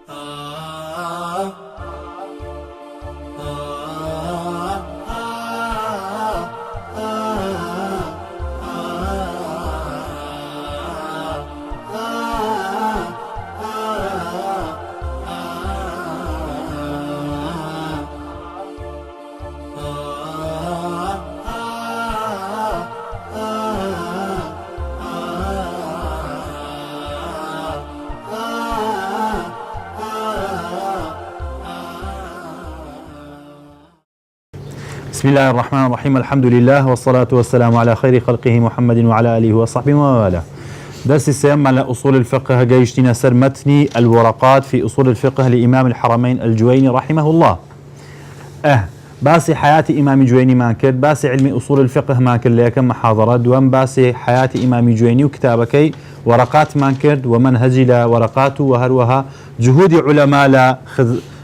بسم الله الرحمن الرحيم. الحمد لله والصلاة والسلام على خير خلقه محمد وعلى آله وصحبه ومن درس السيام على أصول الفقه جيشتنا سر متني الورقات في أصول الفقه لإمام الحرمين الجويني رحمه الله. باسي حياة إمام جويني ما كرد، باسي علم أصول الفقه ما كرد لكم محاضرات، دوام باسي حياة إمام جويني وكتابكي ورقات ما كرد ومنهج لا ورقاته وهروها جهود علماء لا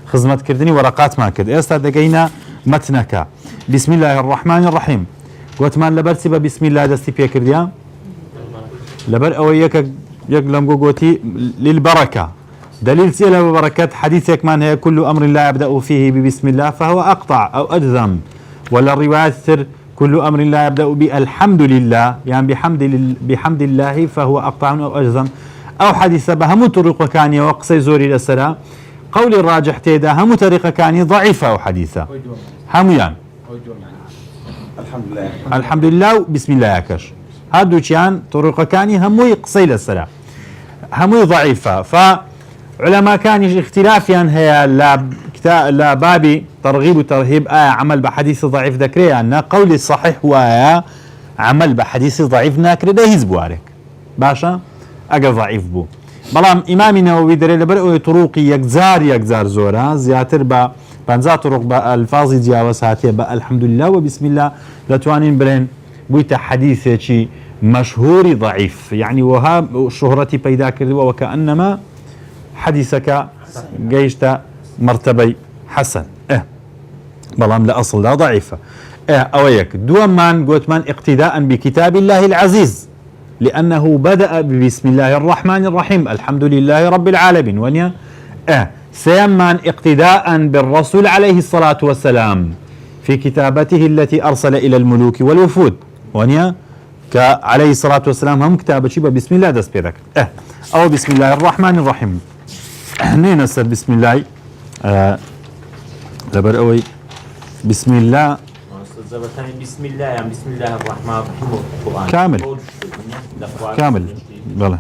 خدمت كردني ورقات ما كرد. استدقينا متنك. بسم الله الرحمن الرحيم. قوتمان لبر سبا بسم الله دستي بيكرديا لبر او يقلم قوتي للبركة. دليل سيلا ببركة حديثك من هي كل أمر لا يبدأ فيه ببسم الله فهو أقطع أو أجذم، ولا الرواية كل أمر لا يبدأ بالحمد لله يعني بحمد الله فهو أقطع أو أجذم، أو حديث بهم طرق كان وقصي زوري للسلام. قول الراجح تيدا هم طريقة كان ضعيفة أو حديثة هم يعني الحمد لله بسم الله يكش هادو كان طرق كان هم يقصي للسلام هم ضعيفة. فعلماء كان اختلافيا هي لا بابي ترغيب وترهيب عمل بحديث ضعيف ذكري أن قول الصحيح هو عمل بحديث ضعيف ناكر ده يزبو عليك باشا أجا ضعيف بو. بلام إمام النووي دري لبرئو طرق يكزار زورا زياتر با بانزا طرق بألفاظ جاوز هاتيه الحمد لله وبسم الله لتوانين برين بويت حديثة شي مشهور ضعيف يعني وها شهرتي بيدا كردوا وكأنما حديثك جيشت مرتبي حسن بلام لأصل لا ضعيفة أويك دومان قوتمان اقتداء بكتاب الله العزيز لأنه بدأ بسم الله الرحمن الرحيم الحمد لله رب العالمين ونيا سيمان اقتداء بالرسول عليه الصلاة والسلام في كتابته التي أرسل إلى الملوك والوفود ونيا عليه الصلاة والسلام هم كتابة شبه بسم الله دس بيدك أو بسم الله الرحمن الرحيم. نين نسر بسم الله لبرأوي بسم الله بسم الله يعني بسم الله الرحمن الرحيم القرآن كامل بلى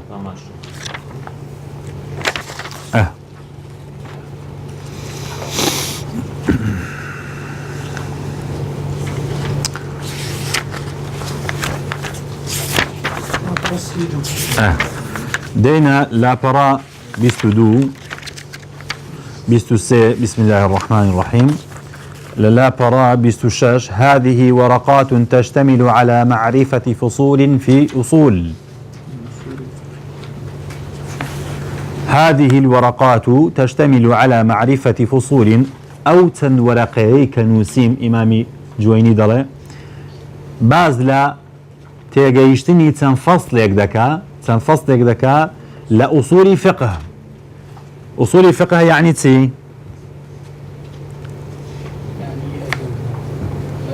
دينا لا برا بيستدو بيستسي بسم الله الرحمن الرحيم لا برا بيستشاش. هذه ورقات تشتمل على معرفة فصول في أصول. هذه الورقات تشتمل على معرفة فصول أو تنورقي كنوسيم إمامي جويني دلي باز لا تيجيشتني تنفصلك دكا لأصول فقه. أصول فقه يعني تي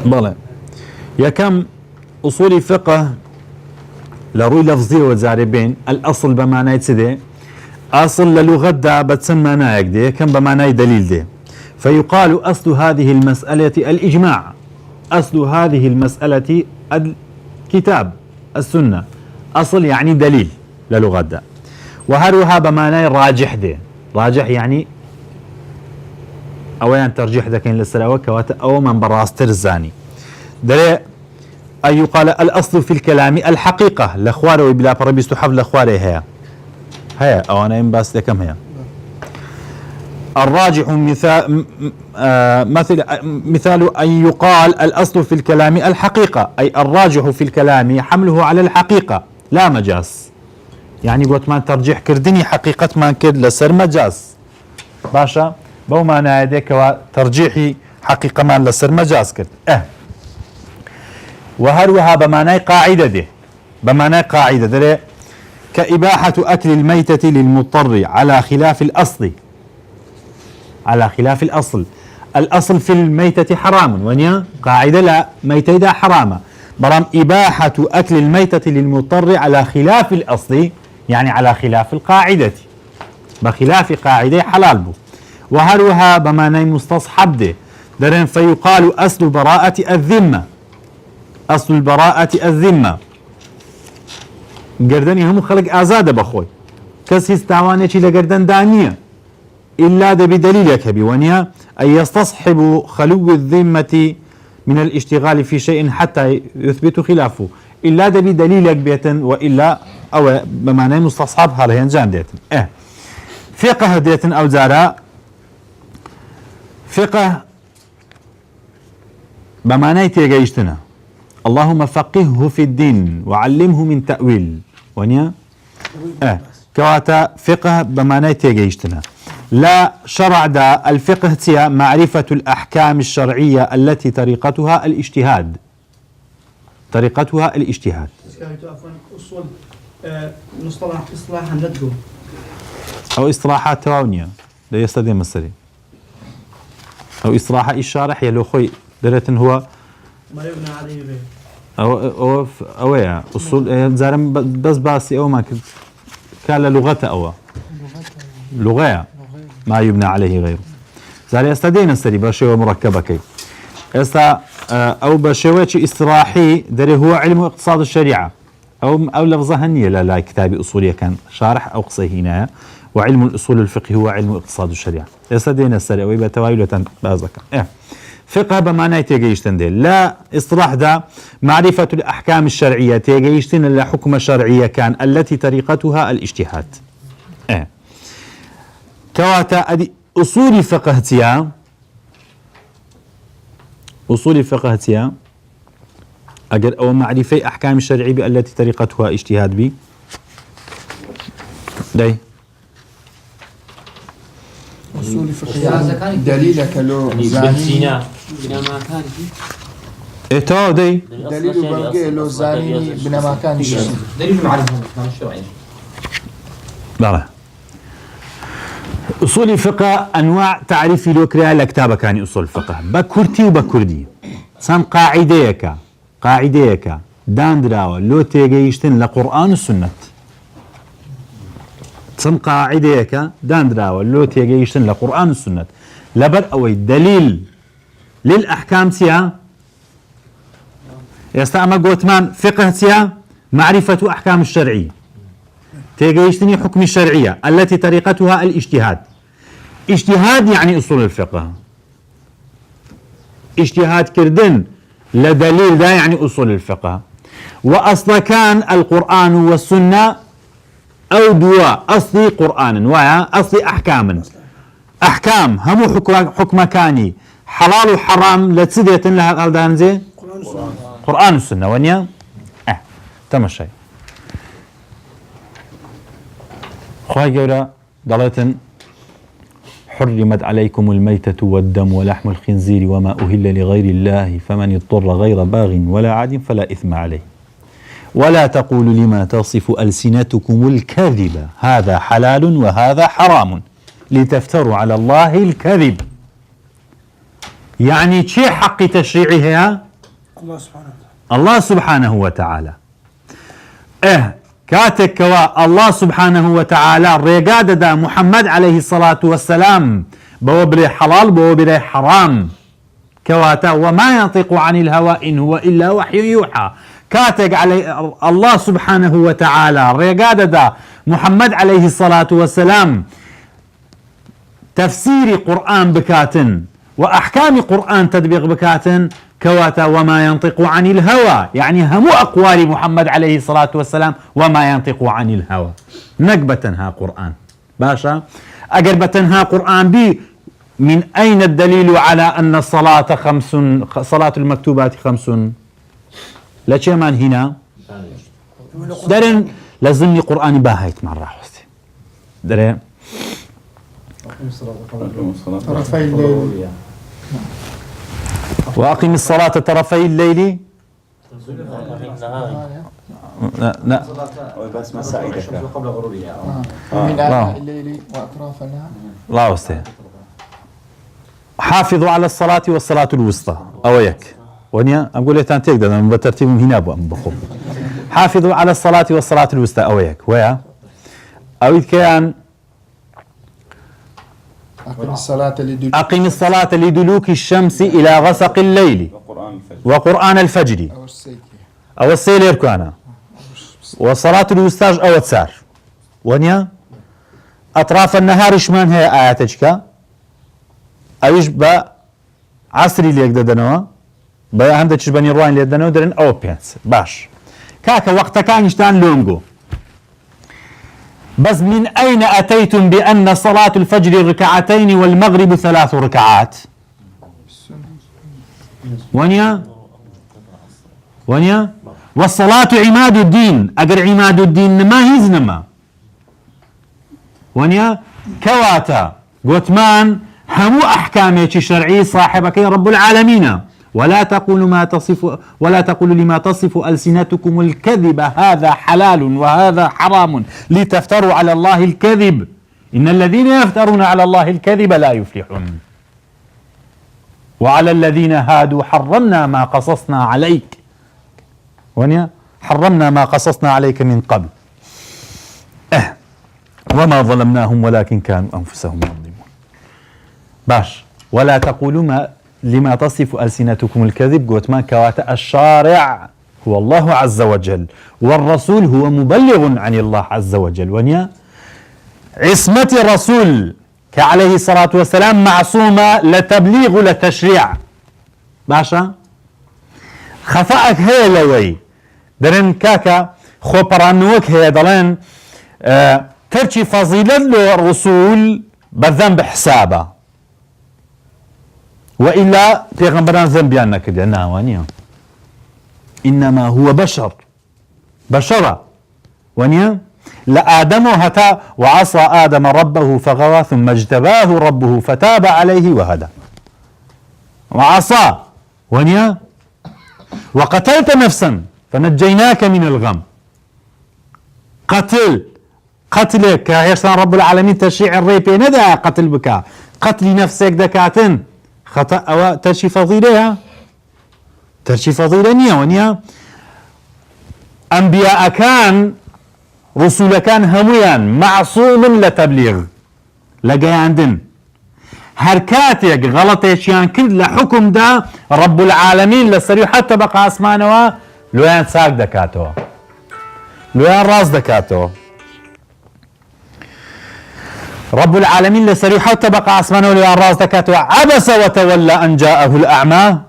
بلى يا كم أصول فقه لروي لفظية وزاربين الأصل بمعنى يتسدي أصل للغة دا بتسمى نايك دي كم بمعنى دليل دي فيقال أصل هذه المسألة الإجماع. أصل هذه المسألة الكتاب السنة أصل يعني دليل للغة دا وهروها بمعنى راجح دي راجح يعني أولا ترجيح ذا كان للسلاوة كواتا أو من براستر الزاني دري أي يقال الأصل في الكلام الحقيقة لأخواره وبلا بربيستو حفل لأخواره هيا أو أنا إنباس لكم هيا. الراجح مثال أن يقال الأصل في الكلام الحقيقة أي الراجح في الكلام حمله على الحقيقة لا مجاز يعني قلت ما ترجيح كردني حقيقة ما كرد لسر مجاز باشا بو ما نايديك ترجيحي حقيقة ما لسر مجاز كرد وهروها بمعنى قاعدة دي بمعنى قاعدة دي كإباحة أكل الميتة للمضطر على خلاف الأصل على خلاف الأصل. الأصل في الميتة حرام، ونيا قاعدة لا ميتة دا حرامة، برام إباحة أكل الميتة للمضطر على خلاف الأصل، يعني على خلاف القاعدة، بخلاف قاعدة حلال بو. وهروها بمعنى مستصحب ده درين، فيقال أصل براءة الذمة، أصل البراءة الذمة، گردنی همو خلق آزاده بخوي، كس هستاوانه چی لگردن دانية إلا ده بدليلك بوانيا أن يستصحب خلو الذمة من الاشتغال في شيء حتى يثبت خلافه، إلا ده بدليلك بيتن، وإلا أو بمعنى مستصحب هذا ينجان ديتن. فقه ديتن أو زارا فقه بمعنى تيجيشتنا، اللهم فقهه في الدين وعلمه من تأويل، ونيا كواتا فقه بمعنى تيجيشتنا. لا شرع دا الفقه تيا معرفة الأحكام الشرعية التي طريقتها الاجتهاد، طريقتها الاجتهاد. أصول مصطلح إصلاحا ندقو أو إصلاحات تواونيا لا يستدين مصري، أو إصلاح الشارح يلو خوي درت هو ما يبنى عليه غير أو يا أصول زارم بس باسي أو ما كان لغته أو لغة ما يبنى عليه غيره. زاري استدين السري بشيء مركبة كي أو بشيء إصلاحي دري هو علم اقتصاد الشريعة، أو لفظة هنية لا كتاب أصولية كان شارح أو قصي هنا، وعلم الأصول الفقه هو علم اقتصاد الشريعة. استدين السري أو بتوايلة بازك فقه بمعنى تيجيشتن دي. لا اصطلاح دا معرفة الأحكام الشرعية تيجيشتن إلا حكم شرعية كان التي طريقتها الاجتهاد. كواتا أدي أصول فقه تيا، أصول فقه تيا أجر أو معرفة أحكام الشرعية التي طريقتها اجتهاد بي دي أصول فقهية دليلك له بنسينا بنما كان إيه دي دليل بلقي له زاني بنما كان دليل معرفة الأحكام الشرعية. بله أصول الفقه أنواع تعريفي لو كريا لكتابة كان أصول الفقه بكرتي وبكردي سام قاعديك داندراوة لو تيجيشتن لقرآن السنة، سم قاعديك داندراوة لو تيجيشتن لقرآن السنة لبر أوي دليل للأحكام تيا يستعمل قوتمان فقه تيا معرفة أحكام الشرعية تيجيشتني حكم الشرعية التي طريقتها الاجتهاد. اجتهاد يعني أصول الفقه، اجتهاد كردن لدليل دا يعني أصول الفقه. وأصل كان القرآن والسنة أو دواء أصلي قرآن ويا أصلي أحكام هم حكم كاني حلال وحرام لتسدية لها الألدان زي قرآن السنة ونيا تمشي خواهي جورا ضليتن حرمت عليكم الميتة والدم ولحم الخنزير وما أهل لغير الله فمن اضطر غير باغ ولا عاد فلا إثم عليه ولا تقولوا لما تصف ألسنتكم الكذب هذا حلال وهذا حرام لتفتروا على الله الكذب. يعني شيء حق تشريعها الله سبحانه وتعالى كاتك كوا الله سبحانه وتعالى ريقاد دا محمد عليه الصلاة والسلام بوبري حلال بوبري حرام كواتا وما ينطق عن الهوى إن هو إلا وحي يوحى. كاتك علي الله سبحانه وتعالى ريقاد دا محمد عليه الصلاة والسلام تفسير قرآن بكاتن وأحكام قرآن تدبيق بكاتن كواتا وما ينطق عن الهوى، يعني هم أقوال محمد عليه الصلاة والسلام وما ينطق عن الهوى نقبتنها قرآن باشا أقربتنها قرآن بي. من أين الدليل على أن الصلاة خمس، صلاة المكتوبات خمس؟ لا شيء من هنا درين لازمني قرآن باهيت مرة حسي درين طرفي الليل وأقم الصلاة طرفي الليل لا بس مسائدك من آلاء الليل وأطراف النهار. الله وستين حافظوا على الصلاة والصلاة الوسطى أويك ونيا أقول لك أنت تقدر أنا بترتيبهم هنا بخو حافظوا على الصلاة والصلاة الوسطى أويك ويا أويد كان أقم الصلاة لدلوك الشمس إلى غسق الليل وقرآن الفجر أو السيل يركانا والصلاة الوسطى أو تسار ونيا أطراف النهار شمان هي آياتك أويش با عصري ليك ددنوا با عندك بني روان ليك ددنوا درن أو بيانس باش كاكا وقت كان يشتان لونجو بس من أين أتيتم بأن صلاة الفجر ركعتين والمغرب 3 ركعات ونيا والصلاة عماد الدين أقر عماد الدين ما هيزنما ونيا كواتا قوتمان همو أحكامك شرعي صاحبك يا رب العالمين ولا تقولوا لما تصف ألسنتكم الكذب هذا حلال وهذا حرام لتفتروا على الله الكذب إن الذين يفترون على الله الكذب لا يفلحون وعلى الذين هادوا حرمنا ما قصصنا عليك ونيا حرمنا ما قصصنا عليك من قبل وما ظلمناهم ولكن كانوا أنفسهم يظلمون باش ولا تقولوا لما تصف ألسنتكم الكذب قلت ما كواتا الشارع هو الله عز وجل والرسول هو مبلغ عن الله عز وجل ونيا عصمة رسول كعليه الصلاة والسلام معصومة لتبليغ لتشريع باشا خطأك هي لوي درن كاكا خوبرانوك هي دلين ترشي فضيلة للرسول بالذنب حسابه وإلا پیغمبران ذنبيان نكرد ناوانيا إنما هو بشر ونيا لآدم هتا وعصى آدم ربه فغوى ثم اجتباه ربه فتاب عليه وهدى وعصى ونيا وقتلت نفسا فنجيناك من الغم قتلك كهيرسان رب العالمين تشريع الريبي ندى قتل بك قتل نفسك دكاتن خطأ أو ترشي فضيلة نية ونيا أنبياء كان رسول كان هميان معصوم لتبليغ لقى عندن هركاتك غلطيشيان كل لحكم دا رب العالمين لسريو حتى بقى اسمانوا لوين ساق دكاتو لوين راس دكاتو رب العالمين لسريو حتى بقى اسمانوا لوين راس دكاتو عبس وتولى ان جاءه الاعمى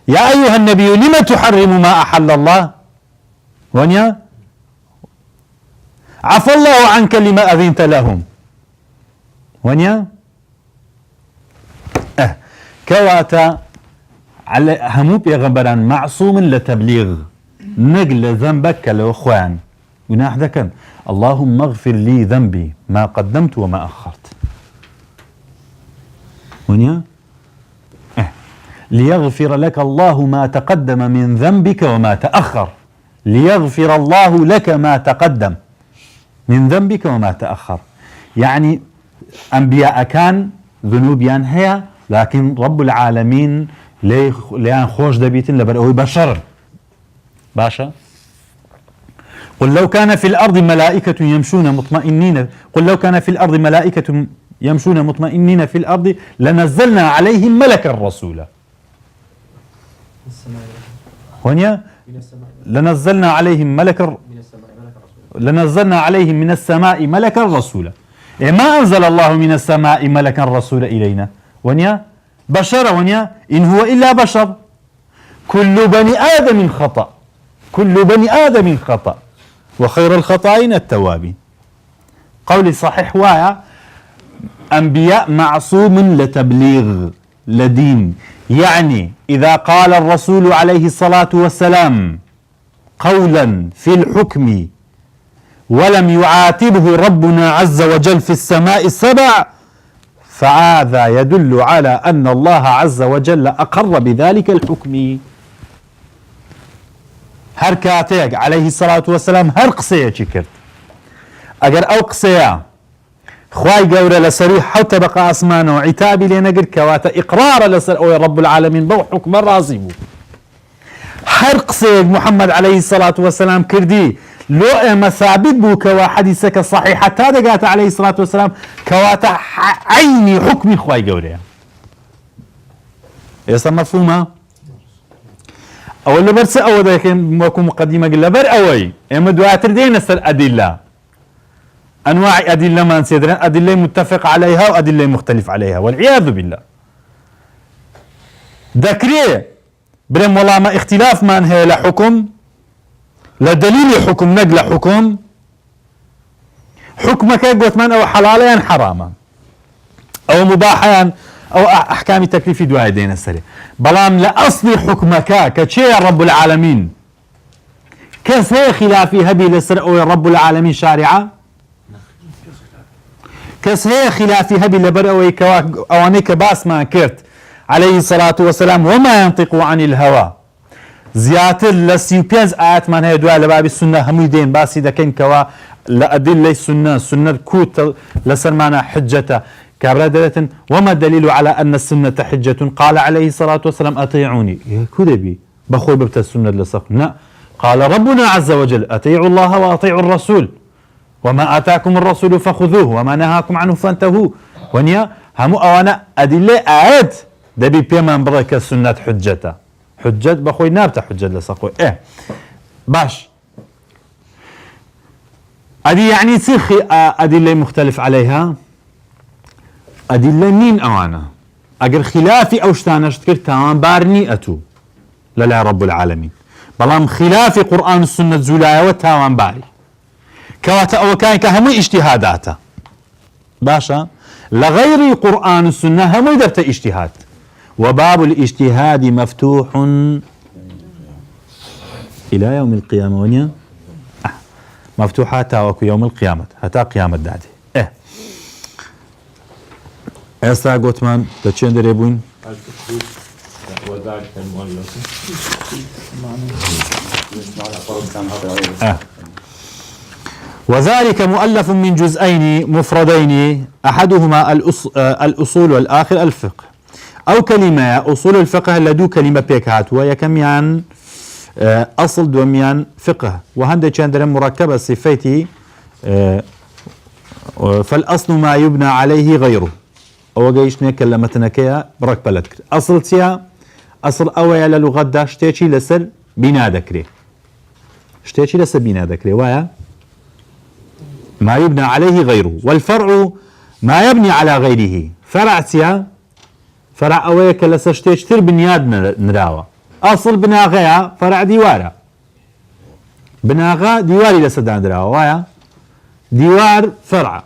يا ايها النبي لم تحرم ما احل الله ونيا عفى الله عنك لما اذنت لهم ونيا كواتا على همو بيغمبران معصوم لتبليغ نقل ذنبك لأخوان وناح ذكا اللهم اغفر لي ذنبي ما قدمت وما أخرت ونيا ليغفر لك الله ما تقدم من ذنبك وما تأخر ليغفر الله لك ما تقدم من ذنبك وما تأخر يعني أنبياء كان ذنوبيان هي لكن رب العالمين ليان خوش دبيتن لبرئوي بشر باشا قل لو كان في الأرض ملائكة يمشون مطمئنين قل لو كان في الأرض ملائكة يمشون مطمئنين في الأرض لنزلنا عليهم ملكا رسولا هونيا لنزلنا عليهم لنزلنا عليهم من السماء ملكا رسولا ما أنزل الله من السماء ملكا رسولا إلينا ونيا بشر ونيا إن هو إلا بشر كل بني آدم خطأ كل بني آدم خطأ وخير الخطائين التوابين قولي صحيح وايا أنبياء معصوم لتبليغ لدين يعني إذا قال الرسول عليه الصلاة والسلام قولا في الحكم ولم يعاتبه ربنا عز وجل في السماء السبع فهذا يدل على أن الله عز وجل أقر بذلك الحكم هر كاتيك عليه الصلاة والسلام هر قصية شكرت أجر أو قصية خواي قورة لسري حوت بقى أسمانه وعتابي لنقر كواتا إقرار لسر أو رب العالمين بو حكم الرازيبو حرق سيد محمد عليه الصلاة والسلام كردي لو اما ثابت بو كوا حديثك صحيح حتى دقات عليه الصلاة والسلام كواتا عيني حكمي خواي قورة يسا مفهومة أو اللي برس أو ذاكين موكو مقدمة قل لبر أوي اما دواتر دين سر أدلة أنواع أدلة ما نسيدرين أدلة متفق عليها وأدلة مختلف عليها والعياذ بالله ذكري برم والله ما اختلاف ما هي لحكم لدليل حكم نقل حكم حكمك قلت من أو حلاليا حراما أو مباحيا أو أحكام تكليف دعاء دين السري بلام لأصل حكمك كشيء رب العالمين كسي خلافي هبي لسر أو رب العالمين شارعة كسي خلافي هبي لبر أوانيك باس ما كرت عليه الصلاة والسلام وما ينطق عن الهوى زياتر لسيوبينز آيات من هي دعاء لباب السنة همي دين باسي دكين كوا لأدلة السنة كوت لسر معنا حجته كابرادة وما الدليل على أن السنة حجة قال عليه الصلاة والسلام أطيعوني يا كذبي بخوي ببت السنة لسقنا قال ربنا عز وجل أطيعوا الله وأطيعوا الرسول وما آتاكم الرسول فخذوه وما نهاكم عنه فانتهوا ونيا هم أوانا أدلة آيات دبي بيمان بركة السنة حجته حجة بخوي نابت حجة لسقوي باش أدي يعني سيخي أدلة مختلف عليها أدلة مين أوانا أجر خلافي أو شتانش تكر تمام بارني أتو للا رب العالمين بلام خلافي قرآن السنة زولايا وتاوان باري كواتا أو كان كهمو اجتهاداتا باشا لغير قرآن السنة همو درت اجتهاد وباب الاجتهاد مفتوح إلى يوم القيامة ونيا مفتوحة وكو يوم القيامة حتى قيامة دادي ئێستا گوتمان لە چێن دەرێ بووین وذلك مؤلف من جزئين مفردين أحدهما الأصول والآخر الفقه أو كلمة أصول الفقه لدو كلمة بيكات ويكميان أصل دوميان فقه وهند كان مركبة صفيتي فالأصل ما يبنى عليه غيره أو جيش نكلمتنا كيا برك بلد أصل تيا أصل أويا للغة دا شتيشي لسر بنا ذكري شتيشي لسر بنا ذكري ويا ما يبنى عليه غيره والفرع ما يبني على غيره فرع تيا فرع أويا كلسر شتيش تر بنياد نراوة أصل بنا غيا فرع ديوارا بنا غا ديواري لسر دان دراوة ويا ديوار فرع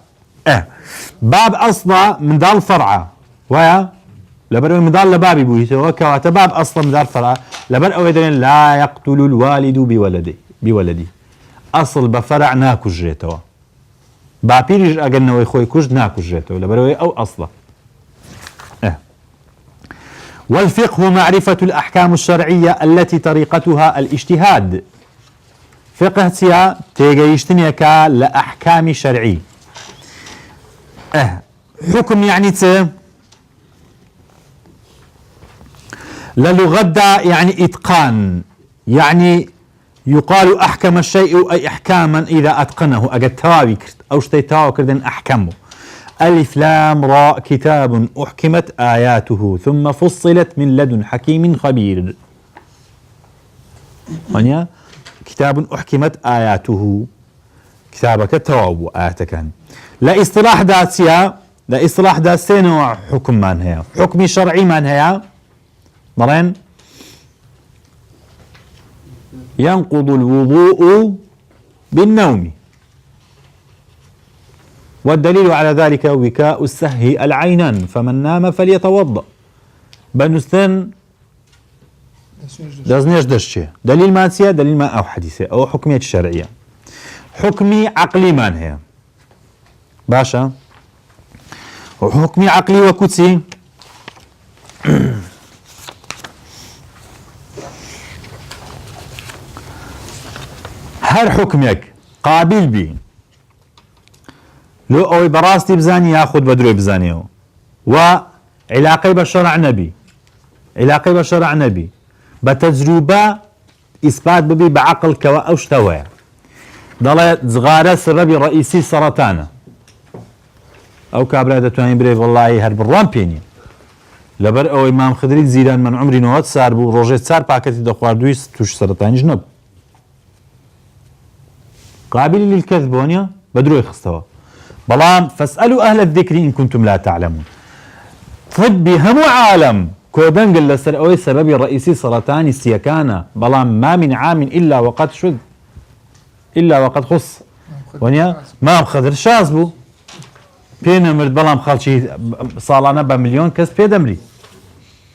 باب أصلا من دال فرعة ويا لبر من دال لبابي بويته وكواتا باب أصلا من دال فرعة لبر أويدين لا يقتل الوالد بولده أصل بفرع ناكو جيتوا بابيرج أجلنا ويخوي كوج ناكو جيتوا لبر أو أصلا والفقه معرفة الأحكام الشرعية التي طريقتها الاجتهاد فقه تيا تيجيشتني كا لأحكام شرعي حكم يعني للغة يعني إتقان يعني يقال أحكم الشيء أي إحكاما إذا أتقنه أجد تواوي أو شتي تواوي كردن أحكمه ألف لام راء كتاب أحكمت آياته ثم فصلت من لدن حكيم خبير هنيا كتاب أحكمت آياته كتابك تواو آياتك لا اصطلاح داتيا لا اصطلاح داتيا نوع حكم من هي حكم شرعي من هي مرين ينقض الوضوء بالنوم والدليل على ذلك وكاء السهي العينان فمن نام فليتوضأ بنستن دزنيش دشي دليل ما تسيا دليل ما أو حديثة أو حكمية شرعية حكمي عقلي من هي باشا وحكمي عقلي وكتسي هر حكمك قابل بي لو أو براستي بزاني ياخذ بدروي بزانيه وعلاقة بشرع نبي علاقة بشرع نبي بتجربة إثبات ببي بعقل كوا أو شتوى ضل زغارة سبب رئيسي سرطانه أو كابرا دتواني بري والله هرب الرامبيني لبر أو إمام خضري زيران من عمري نوات سار بو روجيت سار باكتي دخوار دويس توش سرطاني جنب قابل للكذب ونيا بدرو يخستوا بلام فاسألوا أهل الذكر إن كنتم لا تعلمون طبي هم عالم كودنجل لسر أوي سبب الرئيسي سرطان السيكانة بلام ما من عام إلا وقد شذ إلا وقد خص ونيا ما خضر شازبو بين مرد بلام خالشي صالانه بمليون كس بيدمري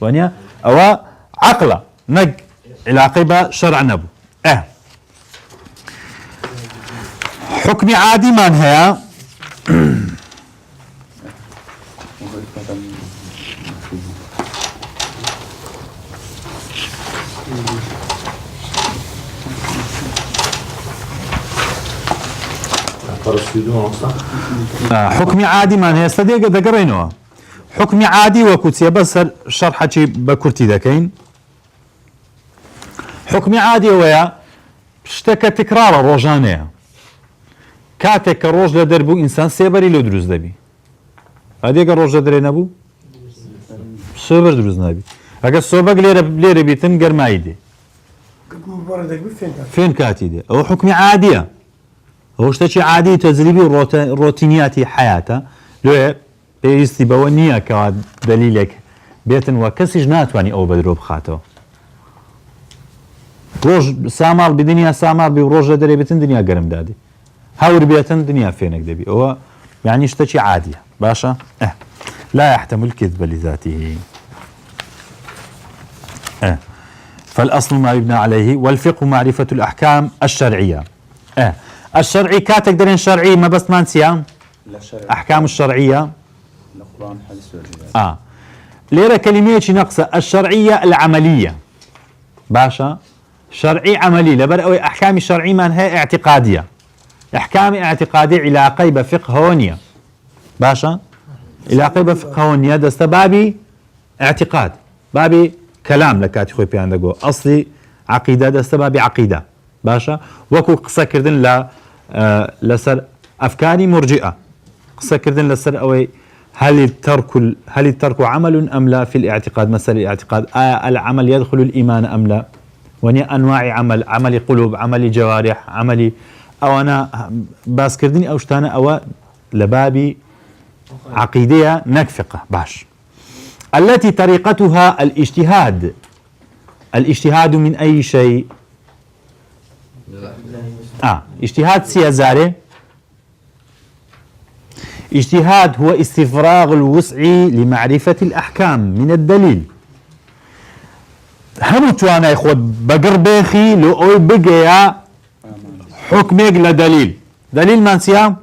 ونيا أو عقله نق علاقة شرع نبو حكم عادي من هي حكم عادي من هي صديق دقرينوها حكم عادي وكوتسيا بس شرحة بكرتي ذاكين حكم عادي ويا اشتكى تكرار الروجانية كاتك الروج لدربو إنسان سيبري لو دروز دبي هذيك الروج لدري نبو سيبر دروز نبي أجا الصوبك ليرة بيتم قرمايدي فين كاتيدي أو حكم عادية هو اشتكي عادي تجريبي روتينياتي حياته لو بيستي بونية كدليلك بيتن وكسج ناتواني أو بدروب خاتو روج سامال بدنيا سامال بروج لدري بيتن دنيا قرم دادي هاور بيتن دنيا فينك دبي هو يعني اشتكي عادية باشا لا يحتمل الكذب لذاته فالأصل ما يبنى عليه والفقه معرفة الأحكام الشرعية الشرعي كاتك درين شرعي ما بس ما نسيها أحكام الشرعية القرآن حديث والجهاد ليرة كلمة نقصة الشرعية العملية باشا شرعي عملي لبرأوي أحكام الشرعي من هي اعتقادية احكام اعتقادي علاقه بفقه هونيه باشا علاقه بفقه هونيه دست بابي اعتقاد بابي كلام لكاتي خوي بيان دغو اصلي عقيده دست بابي عقيده باشا وكو قصه كردن لا لسر افكاري مرجئه قصه كردن لسر اوي هل الترك عمل ام لا في الاعتقاد مثل الاعتقاد العمل يدخل الايمان ام لا وني انواع عمل قلوب عمل جوارح عمل او انا باس كردني او شتانا او لبابي عقيديه نكفقه باش التي طريقتها الاجتهاد من اي شيء اجتهاد سيازاري اجتهاد هو استفراغ الوسع لمعرفة الأحكام من الدليل هم توانا يخود بقر بيخي لو أوي بقيا حكمك لدليل دليل من سيام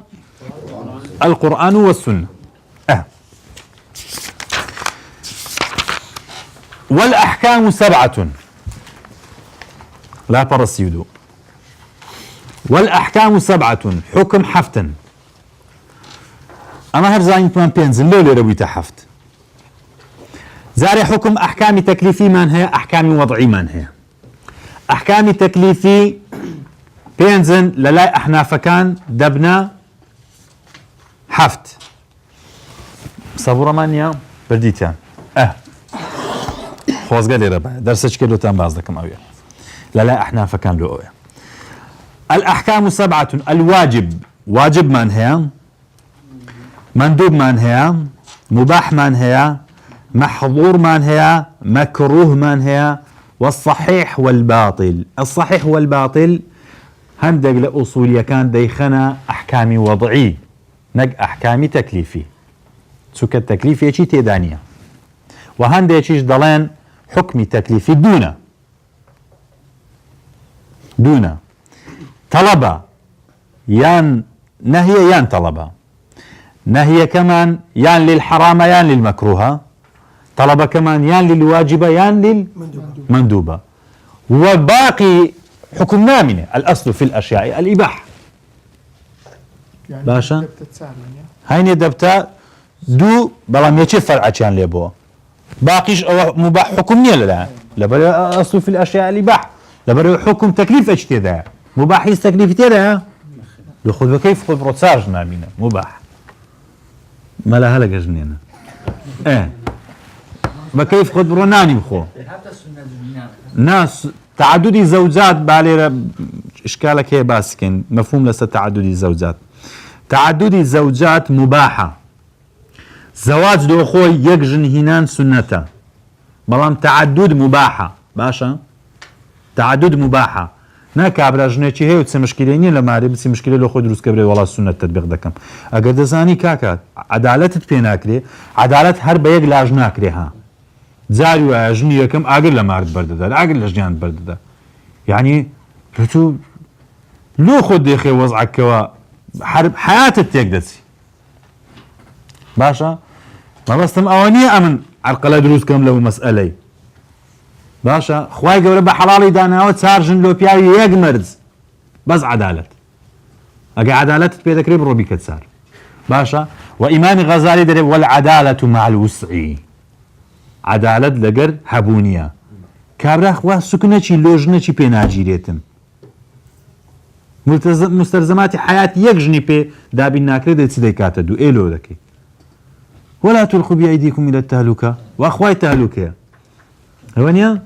القرآن والسنة والأحكام 7 لا برسيدو والأحكام 7 حكم حفتا أما هرزاين تمان بينزل لو لرويته حفت زاري حكم أحكام تكليفي من هي أحكام وضعي من هي أحكام تكليفي بينزل للاي أحناف كان دبنا حفت صبورة مانيا برديتيان خوز قال لي ربع درسك كيلو تام بازدكم أويا للاي أحناف كان له أويا الأحكام 7 الواجب واجب من هي مندوب من هي مباح من هي محظور من هي مكروه من هي والصحيح والباطل الصحيح والباطل هندق لأصولية كان ديخنا أحكامي وضعي نق أحكامي تكليفي سوك التكليف يشي تيدانية وهند يشيش ضلين حكمي تكليفي دون طلبة يان نهي يان طلبة نهي كمان يان للحرام يان للمكروه طلب كمان يان للواجبة يان للمندوبة وباقي حكم نامنة الأصل في الأشياء الإباحة يعني باشا. دبتة سامية. هيني دبتا دو بلام يشي فرع كان ليبو باقيش أو مباح حكم نيلا لا لبر أصل في الأشياء اللي باح لبر حكم تكليف أشتي ذا مباح يستكليف تيرا ياخذ بكيف خذ بروتساج نامينا مباح ما لها لك جنينا بكيف خذ بروناني بخو ناس تعدد زوجات بالي اشكالك هي باسكن مفهوم لسه تعدد الزوجات تعدد الزوجات مباحه زواج دو خوي يكجن هنان سنته بلام تعدد مباحه باشا تعدد مباحه ناكابرا جنيتي هي وتسي مشكليني لما ري بتسي مشكله لو خو دروس كبري والله السنه تطبيق دكم اگر دزاني كاكا عدالت بيناكري عدالت هر بيق لاجناكري ها زاري واجني كم اقل لما رد برد اقل لجان برد يعني تو لو خد يا اخي وضعك كوا حرب حياتك تقدسي باشا ما بستم اوانيه امن عرقله دروس كم لو مساله باشا خواي قبل بحلالي دانا وتسارجن لو بياي يقمرز بس عدالة اقا عدالة بيدك ريب روبي كتسار باشا وإمام غزالي دريب والعدالة مع الوسع عدالة لقر هبونية كابرا خوا سكنة لوجنة بيناجيريتن مستلزمات حياة يكجني بي دابي الناكري دي تسيدي كاتدو إيلو لكي ولا تلقوا بأيديكم إلى التهلكة وأخواي تهلكة هونيا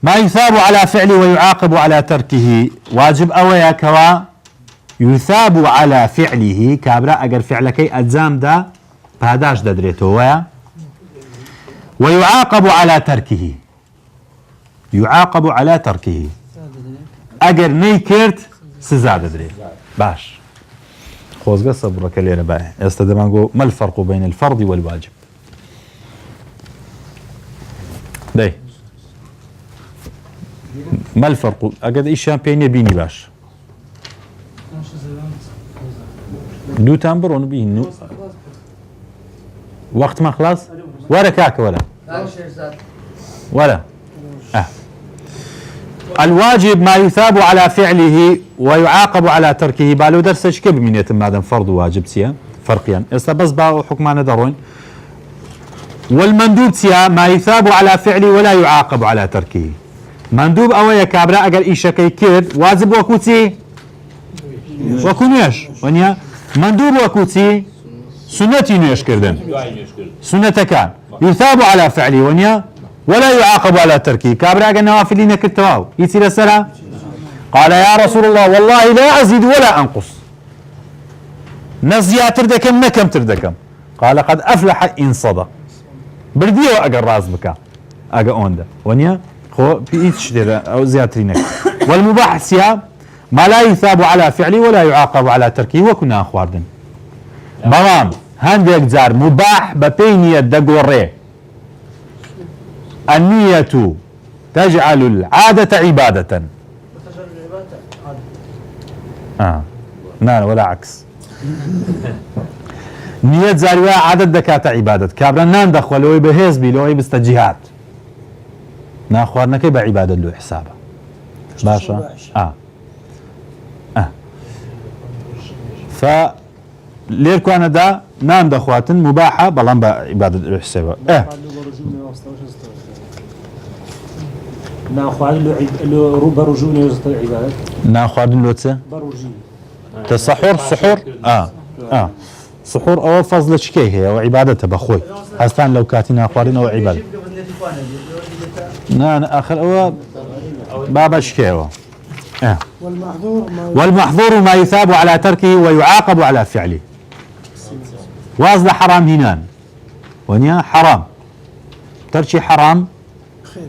ما يثاب على فعله ويعاقب على تركه واجب أويا كوا يثاب على فعله كابرا أجر فعلك أجزام دا بهداش ددريتو ويا ويعاقب على تركه يعاقب على تركه أجر نيكرت سزا ددري باش خوزقة صبرك اللي رباه يستدمانقو ما الفرق بين الفرض والواجب داي ما الفرق اقد ايش شامبيني بيني باش دو تامبرون بينو وقت ما خلاص ولا كاك ولا الواجب ما يثاب على فعله ويعاقب على تركه بالو درسش كيف من يتم هذا فرض وواجب سيا فرقيا استا بس باو حكمان درون والمندوب سيا ما يثاب على فعله ولا يعاقب على تركه مندوب اويا كابرا اقل ايشا كي كير واجب وكوتي وكونيش ونيا مندوب وكوتي سنتي نيش كردن سنة كان يثاب على فعله ونيا ولا يعاقب على تركه كابرا اقل نوافلين كتواو يتي لسرا قال يا رسول الله والله لا ازيد ولا انقص نزيا تردكم نكم تردكم قال قد افلح ان صدق برديو اقل راس بك اقل اوندا ونيا خو بيتش او زياترينك والمباح سيا ما لا يثاب على فعله ولا يعاقب على تركه وكنا اخواردن بلام هندك جار مباح ببينية دقوري النية تجعل العادة عبادة لا ولا عكس نية زارية عادة دكاتة عبادة كابرا ناندخ ولو بهيز بي لو بستجهات ناخوارنا كي بعبادة له حسابه باشا ف ليركو انا دا نان دخواتن مباحة بلان بعبادة له حسابه ناخوارن له برجوني وزطي عبادة ناخوارن له تسا برجوني تسحور سحور سحور او فضل شكي هي وعبادته بخوي هستان لو كاتنا اخوارنا وعبادة أنا آخر هو بابا شكيوه والمحظور ما يثاب على تركه ويعاقب على فعله واصل حرام هنان ونيا حرام ترشي حرام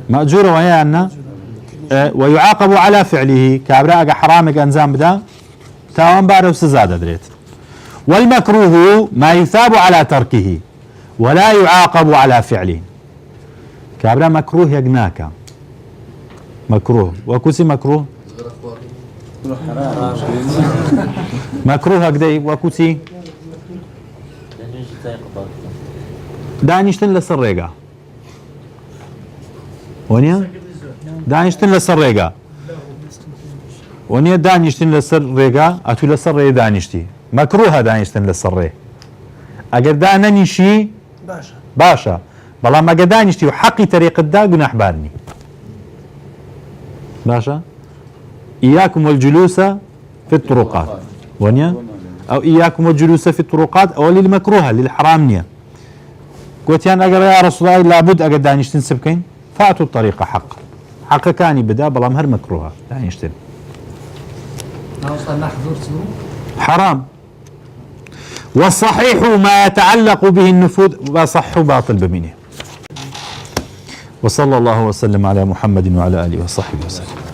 مأجور وهي أن ويعاقب على فعله كابراء حرامك أنزام بدا تاوان بارو سزادة دريت والمكروه ما يثاب على تركه ولا يعاقب على فعله كابرا مكروه يقناك مكروه وكوسي مكروه مكروه هكذا وكوسي دانيشتن لسرقة ونيا دانيشتن لسرقة ونيا دانيشتن لسر ريقا أتو لسر ري دانيشتي مكروه دانيشتن لسر ري أقر داننيشي باشا بلا ما دانيشتي وحقي طريق الدا جناح بارني باشا إياكم والجلوس في الطرقات ونيا أو إياكم والجلوس في الطرقات أو للمكروهة للحرام نيا قلت يعني أقر يا رسول الله لابد أقر دانيشتن سبكين فأتوا الطريقة حق كاني بدا بلا مهر مكروهة دانيشتن حرام. والصحيح ما يتعلق به النفوذ وصح باطل بمنه. وصلى الله وسلم على محمد وعلى آله وصحبه وسلم.